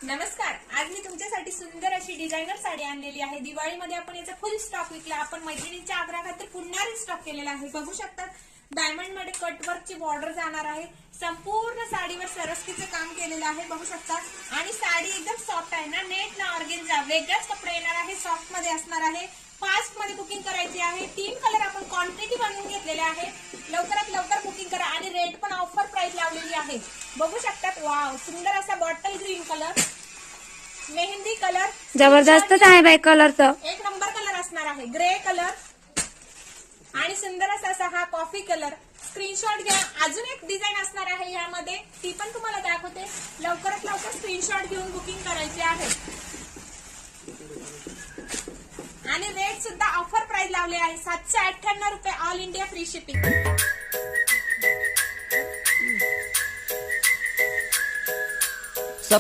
नमस्कार, आज मी तुमच्यासाठी सुंदर अशी डिझायनर साडी आणलेली आहे। दिवाळीमध्ये आपण याचा फुल स्टॉक विकला। आपण मैत्रिणींच्या आग्रहाखातर पुन्हा रिस्टॉक केलेला आहे। बघू शकता डायमंड मध्ये कटवर्कची बॉर्डर जाणार आहे। संपूर्ण साडीवर सरस्कीचं काम केलेलं आहे, बघू शकता। आणि साडी एकदम सॉफ्ट आहे ना, नेट ना ऑर्गेन्झा, वेगळाच कपडा येणार आहे, सॉफ्ट मध्ये असणार आहे। फास्ट मध्ये बुकिंग करायची आहे। 3 कलर आपण क्वांटिटी बनवून घेतलेले आहे। लवकरात लवकर बुकिंग करा आणि रेट पण ऑफर प्राइस लावलेली आहे, बघू शकता। वाव, सुंदर असा बॉटल ग्रीन कलर, मेहंदी कलर, जबरदस्तच आहे बाई कलर तर एक नंबर कलर असणार आहे। ग्रे कलर आणि सुंदर असा हा कॉफी कलर। स्क्रीनशॉट घ्या। अजून एक डिझाइन असणार आहे यामध्ये, ती पण तुम्हाला दाखवते। लवकरात लवकर स्क्रीनशॉट घेऊन बुकिंग करायची आहे। आणि रेट सुद्धा ऑफर प्राइस लावले आहे 798 रुपये, ऑल इंडिया फ्री शिपिंग।